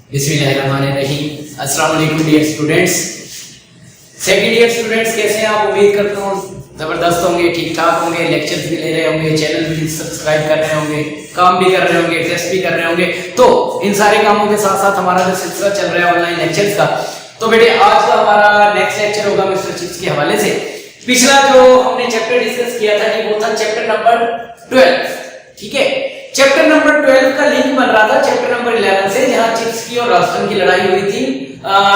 बिस्मिल्लाहिर्रहमानिर्रहीम। अस्सलाम वालेकुम dear students. Second year students कैसे हैं आप? उम्मीद करता हूँ ज़बरदस्त होंगे, ठीक ठाक होंगे, लेक्चर्स भी ले रहे होंगे, चैनल भी सब्सक्राइब कर रहे होंगे, काम भी कर रहे होंगे, टेस्ट भी कर रहे होंगे। तो इन सारे कामों के साथ साथ हमारा जो सिलसिला चल रहा है ऑनलाइन लेक्चर्स का, तो बेटे आज का हमारा नेक्स्ट लेक्चर होगा मिस्टर चिप्स के हवाले से। पिछला जो हमने चैप्टर डिस्कस किया था जी वो था चैप्टर नंबर 12। ठीक है, चैप्टर नंबर 12 का लिंक बन रहा था चैप्टर नंबर 11 से, जहां चिप्स की और रास्टन की लड़ाई हुई थी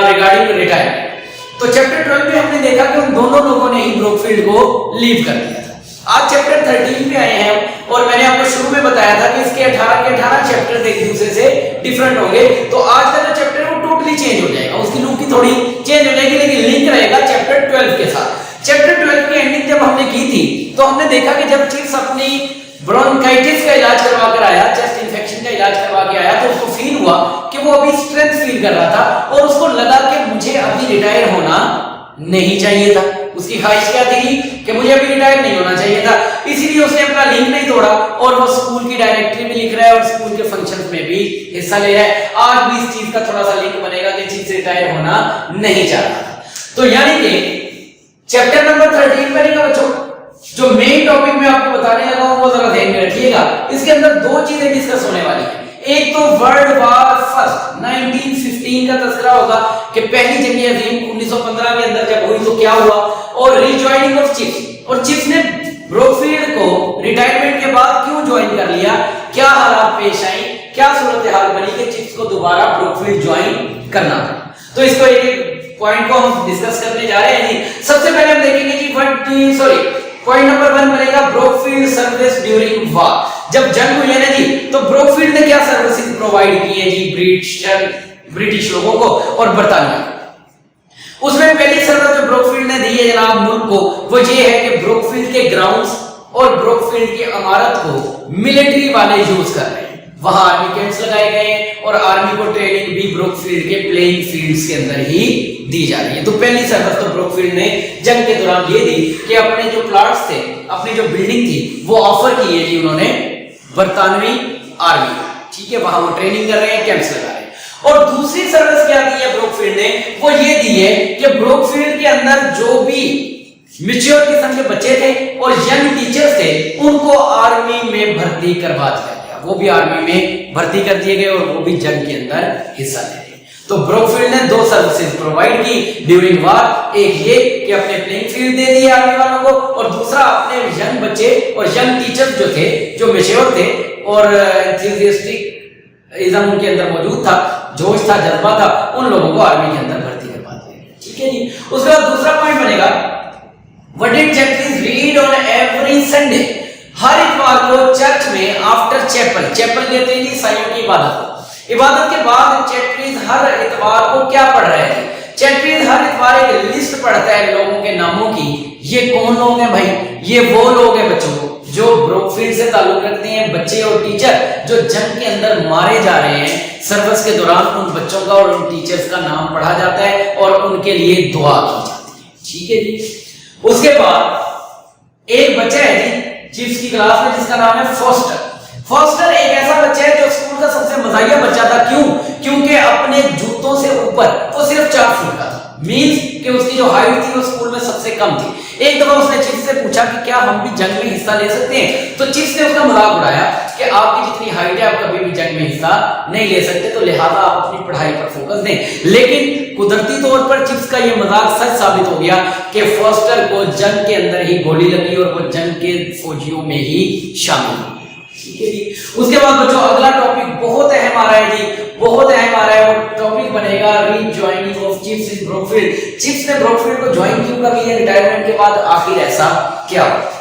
रिगार्डिंग रिटायरमेंट। तो चैप्टर 12 में हमने देखा कि उन दोनों लोगों ने ही ब्रोकफील्ड को लीव कर दिया था। आज चैप्टर 13 पे आए हैं और मैंने आपको शुरू में बताया था कि इसके 18 के 18 चैप्टर एक दूसरे से डिफरेंट होंगे। तो आज का जो चैप्टर है वो टोटली चेंज हो जाएगा, उसकी लुक की थोड़ी चेंज हो जाएगी, लेकिन लिंक रहेगा चैप्टर 12 के साथ। चैप्टर 12 की एंडिंग जब हमने की थी तो हमने देखा कि जब चिप्स अपनी ब्रोंकाइटिस का इलाज करवा कर आया, चेस्ट इंफेक्शन का इलाज करवा के आया, तो उसको फील हुआ कि वो अभी स्ट्रेंथ फील कर रहा था और उसको लगा कि मुझे अभी रिटायर होना नहीं चाहिए था। उसकी ख्वाहिश क्या थी कि मुझे अभी रिटायर नहीं होना चाहिए था, इसीलिए उसने अपना लिंक नहीं तोड़ा और वो स्कूल की डायरेक्टरी में लिख रहा है और स्कूल के फंक्शंस में भी हिस्सा ले रहा है। आज भी इस चीज का थोड़ा सा लिंक बनेगा कि चीज से रिटायर होना नहीं चाह रहा था। तो यानी कि चैप्टर नंबर 13 में नहीं बच्चों, जो मेन टॉपिक मैं आपको बताने लगा हूं वो जरा ध्यान में रखिएगा। इसके अंदर दो चीजें डिस्कस होने वाली हैं। एक तो वर्ल्ड वार फर्स्ट 1915 का तस्करा होगा कि पहली जंग अजीम 1915 के अंदर जब हुई तो क्या हुआ, और रीजॉइनिंग ऑफ चिप्स, और चिप्स ने ब्रोकफील्ड को रिटायरमेंट के बाद क्यों ज्वाइन कर लिया, क्या हालात पेश आई, क्या सूरत हाल बनी कि चिप्स को दोबारा ब्रोकफील्ड ज्वाइन करना पड़ा। तो इसको एक पॉइंट को हम डिस्कस करने जा रहे हैं जी। सबसे पहले हम देखेंगे जी पॉइंट नंबर 1 बनेगा ब्रोकफील्ड सर्विस ड्यूरिंग वार। जब जंग हुई है ना जी, तो ब्रोकफील्ड ने क्या सर्विसेज प्रोवाइड की है जी ब्रिटिश लोगों को और बर्तानिया। उसमें पहली सर्विस जो ब्रोकफील्ड ने दी है जनाब मुल्क को, वो ये है कि ब्रोकफील्ड के ग्राउंड्स और ब्रोकफील्ड की इमारत को मिलिट्री वाले यूज कर रहे हैं। वहां आर्मी कैंप्स लगाए गए हैं और आर्मी को ट्रेनिंग भी ब्रोकफील्ड के प्लेइंग फील्ड्स के अंदर ही दी जा रही है। तो पहली सर्विस तो ब्रोकफील्ड ने जंग के दौरान ये दी कि अपने जो प्लाट्स थे, अपनी जो बिल्डिंग थी, वो ऑफर की है जी उन्होंने बरतानवी आर्मी। ठीक है, वहां वो ट्रेनिंग कर रहे हैं, कैंप्स लगा रहे हैं। और दूसरी सर्विस क्या दी है ब्रोकफील्ड ने, वो ये दी है कि ब्रोकफील्ड के अंदर जो भी मैच्योर किस्म के बच्चे थे और यंग टीचर्स थे, उनको आर्मी में भर्ती करवा दिया गया। वो भी आर्मी में भर्ती कर दिए गए और वो भी जंग के अंदर हिस्सा ले रहे। तो ब्रोकफील्ड ने दो सर्विसेज प्रोवाइड की ड्यूरिंग वार। एक ये कि अपने प्लेइंग फील्ड दे दिए आर्मी वालों को, और दूसरा अपने यंग बच्चे और यंग टीचर्स जो थे, जो मैच्योर थे और एंथुसियास्टिक इज्म उनके अंदर मौजूद था, जोश था, जज्बा था, उन लोगों को आर्मी के अंदर भर्ती करवा दिया गया। ठीक है जी। उसके बाद दूसरा पॉइंट बनेगा what did chapters read on every Sunday. हर इतवार को चर्च में आफ्टर चैपल कहते हैं जी ईसाइयों की इबादत के बाद चैटरीज हर इतवार को क्या पढ़ रहे हैं? चैटरीज हर इतवार एक लिस्ट पढ़ता है लोगों के नामों की। ये कौन लोग हैं भाई? ये वो लोग हैं बच्चों जो ब्रोकफील्ड से ताल्लुक रखते हैं, बच्चे और टीचर जो जंग के अंदर मारे जा रहे हैं। सर्विस के दौरान उन बच्चों का और उन टीचर्स का नाम पढ़ा जाता है और उनके लिए दुआ की जाती है। ठीक है जी। उसके बाद एक बच्चा है जी चिप्स की क्लास में जिसका नाम है फॉस्टर एक ऐसा बच्चा है जो स्कूल का सबसे मजाहिया बच्चा था। क्यों? क्योंकि अपने जूतों से ऊपर वो सिर्फ 4 फुट का था, मींस कि उसकी जो हाइट थी वो स्कूल में सबसे कम थी। एक दफा उसने चिप्स से पूछा कि क्या हम भी जंग में हिस्सा ले सकते हैं? तो चिप्स ने उसका मजाक उड़ाया कि आपकी जितनी हाइट है आप कभी भी जंग में हिस्सा नहीं ले सकते, तो लिहाजा आप अपनी पढ़ाई पर फोकस दें। लेकिन कुदरती तौर पर चिप्स का ये मजाक सच साबित हो गया कि फॉस्टर को जंग के अंदर ही गोली लगी और वो जंग के फौजियों में ही शामिल हो। ठीक है जी। उसके बाद बच्चों अगला टॉपिक बहुत अहम आ रहा है जी, बहुत अहम आ रहा है। वो टॉपिक बनेगा rejoining of Chips in Brookfield. Chips ने ब्रोकफील्ड को ज्वाइन क्यों कर लिया रिटायरमेंट के बाद, आखिर ऐसा क्या हुआ?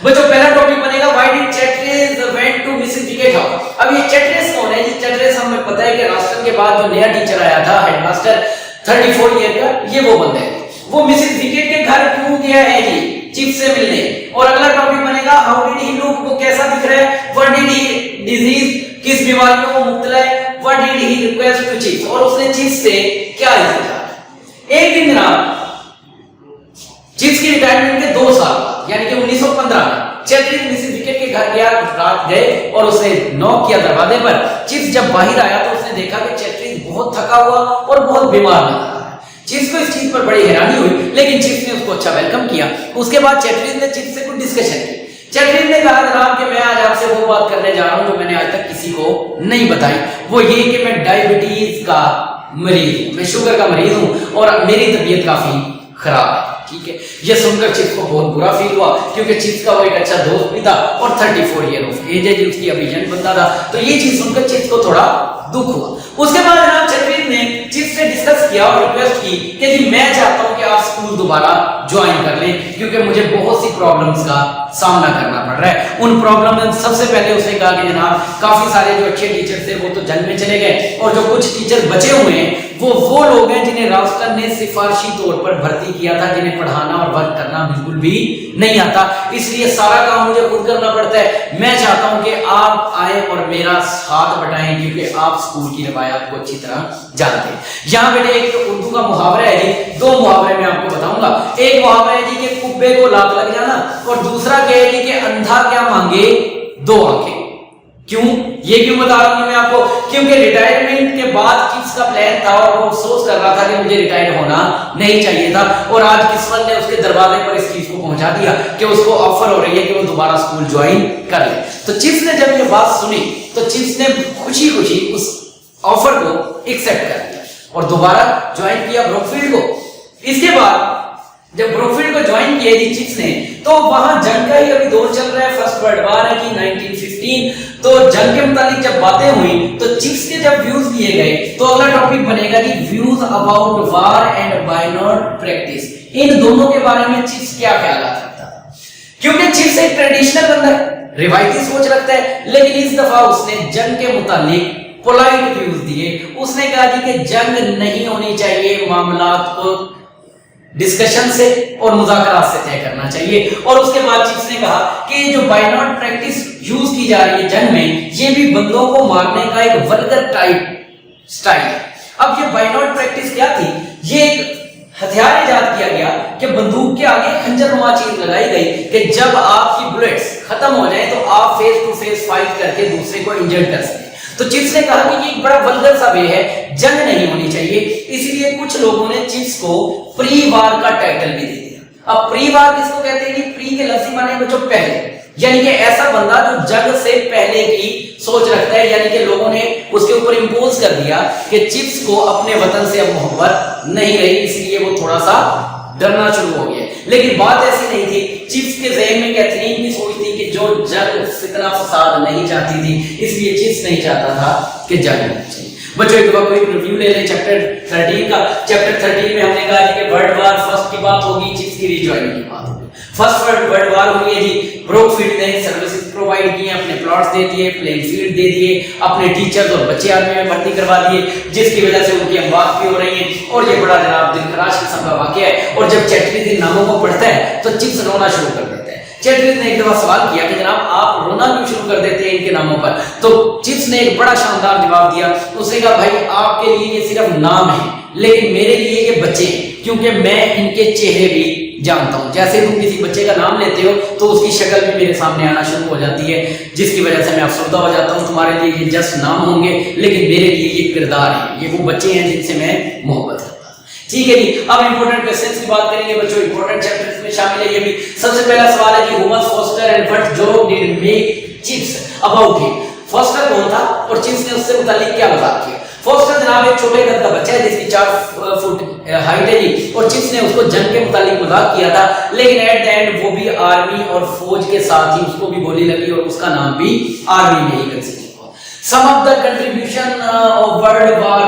बच्चों पहला टॉपिक बनेगा why did Chatteris went to Mrs Wickett house. अब ये चैटरीज कौन है जी? चैटरीज हमें पता है कि रास्टन के बाद जो नया टीचर आया था, हेडमास्टर 34 ईयर का, ये वो बंदा है। वो मिसेस विकेट के घर क्यों गया है जी? चिप्स से मिलने। और अगला टॉपिक बनेगा हाउ डिड ही लुक, वो कैसा दिख रहा है? व्हाट डिड ही डिजीज, किस बीमारी में वो मुब्तला है? What did he request to Chips, और उसने चिप्स से क्या इंतजार? एक दिन जनाब चिप्स की रिटायरमेंट के 2 साल बाद यानी कि 1915 में चैटरीज मिसेस विकेट के घर गया, रात गए और उसने नॉक किया दरवाजे पर। चिप्स जब बाहर आया तो उसने देखा कि चैटरीज बहुत थका हुआ और बहुत बीमार लग रहा है। चिप्स को इस चीज पर बड़ी हैरानी हुई, लेकिन चिप्स ने उसको अच्छा वेलकम किया। उसके बाद चैटरीज ने चिप्स से कुछ डिस्कशन की। चैटरीज ने कहा जनाब कि मैं आज आपसे वो बात करने जा रहा हूं जो मैंने आज तक किसी को नहीं बताई, वो ये कि मैं डायबिटीज का मरीज हूं, मैं शुगर का मरीज हूं और मेरी तबीयत काफी खराब है। ठीक है, ये सुनकर चिप्स को बहुत बुरा फील हुआ, क्योंकि चिप्स का वो एक अच्छा दोस्त भी था और 34 ईयर ऑफ एज है जी, उसकी अभी यंग बंदा था। तो ये चीज सुनकर चिप्स को थोड़ा दुख हुआ। उसके बाद जनाब चैटरीज ने चिप्स से डिस्कस किया और रिक्वेस्ट की कि जी मैं चाहता हूं कि आप स्कूल दोबारा ज्वाइन कर लें, क्योंकि मुझे बहुत सी प्रॉब्लम्स का सामना करना पड़ रहा है। उन प्रॉब्लम में सबसे पहले उसने कहा कि जनाब काफी सारे जो अच्छे टीचर थे वो तो जंग में चले गए और जो कुछ टीचर बचे हुए हैं वो लोग हैं जिन्हें रास्टर ने सिफारशी तौर पर भर्ती किया था, जिन्हें पढ़ाना और वर्क करना बिल्कुल भी नहीं आता, इसलिए सारा काम मुझे खुद करना पड़ता है। मैं चाहता हूं कि आप आए और मेरा साथ बटाएं, क्योंकि आप स्कूल की रवायत को अच्छी तरह जानते हैं। यहाँ बेटे एक उर्दू का मुहावरा है जी, दो मुहावरे मैं आपको बताऊंगा। एक मुहावरा है जी कि कुब्बे को लात लग जाना, और दूसरा क्या है जी कि अंधा क्या मांगे दो आंखें। क्यों, ये क्यों बता रहा हूं मैं आपको, क्योंकि रिटायरमेंट के बाद चिप्स का प्लान था और वो अफसोस कर रहा था कि मुझे रिटायर होना नहीं चाहिए था, और आज किस्मत ने उसके दरवाजे पर इस चीज को पहुंचा दिया कि उसको ऑफर हो रही है कि वो दोबारा स्कूल ज्वाइन कर ले। तो चिप्स ने जब ये बात सुनी तो चिप्स ने खुशी खुशी उस ऑफर को एक्सेप्ट कर लिया और दोबारा ज्वाइन किया ब्रोकफील्ड को। इसके बाद जब ब्रोकफील्ड को ज्वाइन किया जी चिप्स ने, तो वहां जंग का ही अभी दौर चल रहा है, फर्स्ट वर्ल्ड वॉर है कि 1915। तो जंग के मुताबिक जब बातें हुई तो चिप्स के जब व्यूज दिए गए तो अगला टॉपिक बनेगा कि views about war and why not practice. इन दोनों के बारे में चिप्स क्या ख्याल रखता था, क्योंकि चिप्स एक ट्रेडिशनल बंदा है, रिवायती सोच रखता है, लेकिन इस दफा उसने जंग के मुताबिक पोलाइट व्यूज दिए। उसने कहा जी कि जंग नहीं होनी चाहिए, मामलात को डिस्कशन से और मुज़ाकरात से तय करना चाहिए। और उसके बाद चिप्स ने कहा कि जो बायनॉट प्रैक्टिस यूज की जा रही है जंग में, ये भी बंदों को मारने का एक वल्गर टाइप स्टाइल है। अब ये बायनॉट प्रैक्टिस क्या थी, ये एक हथियार इजाद किया गया कि बंदूक के आगे खंजरनुमा चीज लगाई गई कि जब आपकी बुलेट्स खत्म हो जाए तो आप फेस टू फेस फाइट करके दूसरे को इंजर्ड कर सकें। तो चिप्स ने कहा कि ये एक बड़ा वल्गर सा वे है, जंग नहीं होनी चाहिए, इसलिए कुछ लोगों ने चिप्स को प्री वार का टाइटल भी दे दिया। अब प्री वार किसको कहते हैं कि प्री के लफ्ज़ी माने बच्चों पहले, यानी कि ऐसा बंदा जो जंग से पहले की सोच रखता है, यानी कि लोगों ने उसके ऊपर इंपोज कर दिया कि चिप्स को अपने वतन से अब मोहब्बत नहीं रही, इसलिए वो थोड़ा सा डरना शुरू हो गया। लेकिन बात ऐसी नहीं थी, चिप्स के ज़हन में कैथरीन की सोच थी कि जो जंग फितना फसाद नहीं चाहती थी, इसलिए चिप्स नहीं चाहता था कि जंग होनी चाहिए। बच्चों एक बार कोई रिव्यू ले लें चैप्टर 13 का। चैप्टर 13 में हमने कहा कि वर्ल्ड वार फर्स्ट की बात होगी, चिप्स की रीजॉइनिंग की बात होगी। फर्स्ट वर्ल्ड वार हुई है जी, ब्रोकफील्ड ने सर्विसेज प्रोवाइड किए, अपने प्लॉट्स दे दिए, प्लेइंग फील्ड दे दिए, अपने टीचर्स और बच्चे आर्मी में भर्ती करवा दिए, जिसकी वजह से उनकी अमवात भी हो रही है और ये बड़ा जनाब दिलखराश किस्म का वाकया है। और जब चैटरीज इन नामों को पढ़ता है तो चिप्स रोना शुरू कर देता है। चैटरीज ने एक दफा सवाल किया कि जनाब आप रोना क्यों शुरू कर देते हैं इनके नामों पर, तो चिप्स ने एक बड़ा शानदार जवाब दिया। उसने कहा भाई आपके लिए ये सिर्फ नाम है, लेकिन मेरे लिए ये बच्चे हैं, क्योंकि मैं इनके चेहरे भी जानता हूं। जैसे तुम किसी बच्चे का नाम लेते हो तो उसकी शक्ल भी मेरे सामने आना शुरू हो जाती है, जिसकी वजह से मैं अफसरदा हो जाता हूं। तुम्हारे लिए ये जस्ट नाम होंगे, लेकिन मेरे लिए ये किरदार है, ये वो बच्चे हैं जिनसे मैं मोहब्बत करता हूं। ठीक है जी, अब इंपॉर्टेंट क्वेश्चंस की बात करेंगे बच्चों, इंपॉर्टेंट चैप्टर्स में शामिल है ये भी। सबसे पहला सवाल है कि who was Foster and what job did make Chips about him. Foster कौन था और चिप्स ने उससे मुतालिक क्या बात की। फोस्टर जनाब एक छोटे कद का बच्चा है जिसकी 4 फुट हाइट है जी, और चिप्स ने उसको जंग के मुतालिक मजाक किया था, लेकिन एट द एंड वो भी आर्मी और फौज के साथ ही उसको भी गोली लगी और उसका नाम भी आर्मी में ही कंसीडर हुआ। Some of the contribution of world war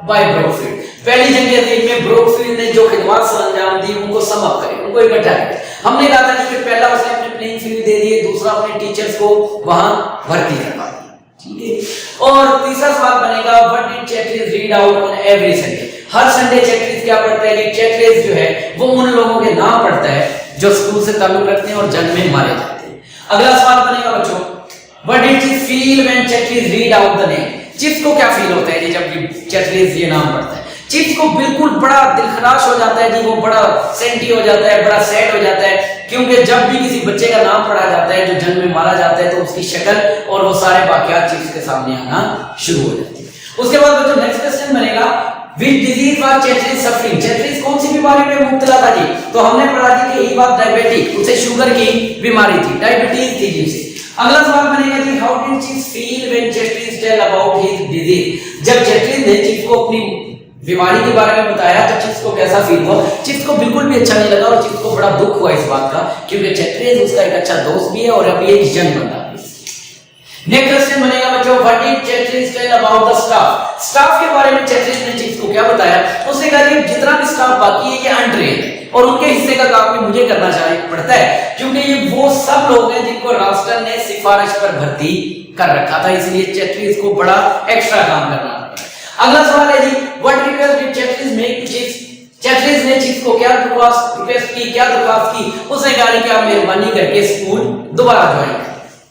by Brookfield. पहली जंग अज़ीम में ब्रोकफील्ड ने जो खिदमत अंजाम दी उनको सम अप करें, उनको इकट्ठा करें। हमने कहा था कि पहला उसने अपने प्लेइंग फील्ड दे दिए, दूसरा अपने टीचर्स को वहां भर्ती करवा दिया, ठीक है। और तीसरा सवाल बनेगा what did Chatteris read out on every Sunday. हर संडे चैटरीज क्या पढ़ता है कि चैटरीज जो है वो उन लोगों के नाम पढ़ता है जो स्कूल से ताल्लुक रखते हैं और जंग में मारे जाते हैं। अगला सवाल बनेगा बच्चों what did she feel when Chatteris read out the name. Chips को क्या फील होता है जब चैटरीज ये नाम पढ़ता है। चिप्स को बिल्कुल बड़ा दिलखराश हो जाता है जी, वो बड़ा सेंटी हो जाता है, बड़ा सैड हो जाता है, क्योंकि जब भी किसी बच्चे का नाम पढ़ा जाता है जो जन्म में मारा जाता है तो उसकी शक्ल और वो सारे वाकयात चिप्स के सामने आना शुरू हो जाते हैं। उसके बाद बच्चों नेक्स्ट क्वेश्चन बनेगा, विच डिजीज वाज चेटलिस सफरिंग? चेटलिस कौन सी बीमारी में मुब्तला था जी? तो हमने पढ़ा जी कि ही वाज डायबिटिक, उसे शुगर की बीमारी थी, डायबिटीज थी जी उसे। अगला सवाल बनेगा जी, how did Chips feel when Chatteris tell about his disease? जब चेटलिस ने चिप्स को अपनी बीमारी के बारे में बताया तो चिप्स को कैसा फील हुआ? चिप्स को बिल्कुल भी अच्छा नहीं लगा और चिप्स को बड़ा दुख हुआ इस बात का, क्योंकि चेटलिस उसका एक अच्छा दोस्त भी है और अभी एक यंग बंदा भी। नेक्स्ट क्वेश्चन बनेगा बच्चों, what did Chatteris tell about the staff? Staff के बारे में चेटलिस ने चिप्स को क्या बताया? उसने कहा कि जितना भी स्टाफ बाकी है ये अनट्रेन्ड है और उनके हिस्से का काम भी मुझे करना पड़ता है, क्योंकि ये वो सब लोग हैं जिनको रास्टर ने सिफारिश पर भर्ती कर रखा था, इसलिए चेटलिस को बड़ा एक्स्ट्रा काम करना पड़ा। अगला सवाल है जी, what request did Chatteris make to Chips? Chatteris ने चिप्स को क्या रिक्वेस्ट की, क्या दरख्वास्त की? उसने कहा कि आप मेहरबानी करके स्कूल दोबारा ज्वाइन करें।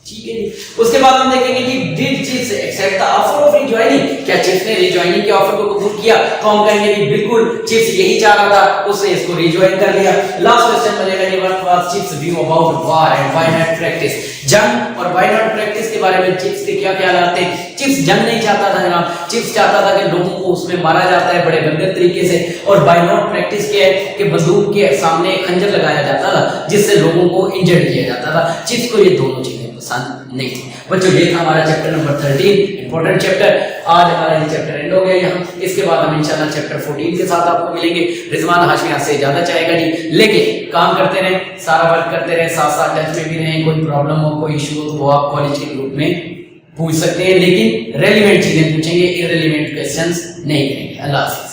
ठीक है जी। उसके बाद हम देखेंगे कि did Chips accept the offer of rejoining? क्या चिप्स ने रिजॉइनिंग के ऑफर को कबूल किया? तो हम कहेंगे कि बिल्कुल चिप्स यही चाह रहा था, उसने इसको रिजॉइन कर लिया। लास्ट क्वेश्चन बनेगा जी, what was Chips view about war and why not practice? जंग और व्हाई नॉट प्रैक्टिस के बारे में चिप्स के क्या ख्याल थे? चिप्स जंग नहीं चाहता था जनाब, चिप्स चाहता था कि लोगों को उसमें मारा जाता है बड़े गंदे तरीके से, और व्हाई नॉट प्रैक्टिस क्या है कि बंदूक के सामने खंजर लगाया जाता था जिससे लोगों को इंजर्ड किया जाता था। चिप्स को ये दोनों चीजें पसंद नहीं थी। बच्चों ये था हमारा चैप्टर नंबर 13, इंपॉर्टेंट चैप्टर। आज हमारा ये चैप्टर एंड हो गया यहाँ। इसके बाद हम इंशाल्लाह चैप्टर 14 के साथ आपको मिलेंगे। रिजवान हाशमी आपसे इजाजत चाहेगा जी, लेकिन काम करते रहें, सारा वर्क करते रहें, साथ साथ टच में भी रहें। कोई प्रॉब्लम हो, कोई इशू हो तो आप कॉलेज के ग्रुप में पूछ सकते हैं, लेकिन रेलिवेंट चीजें पूछेंगे, इररिलेवेंट क्वेश्चंस नहीं करेंगे। अल्लाह हाफिज़।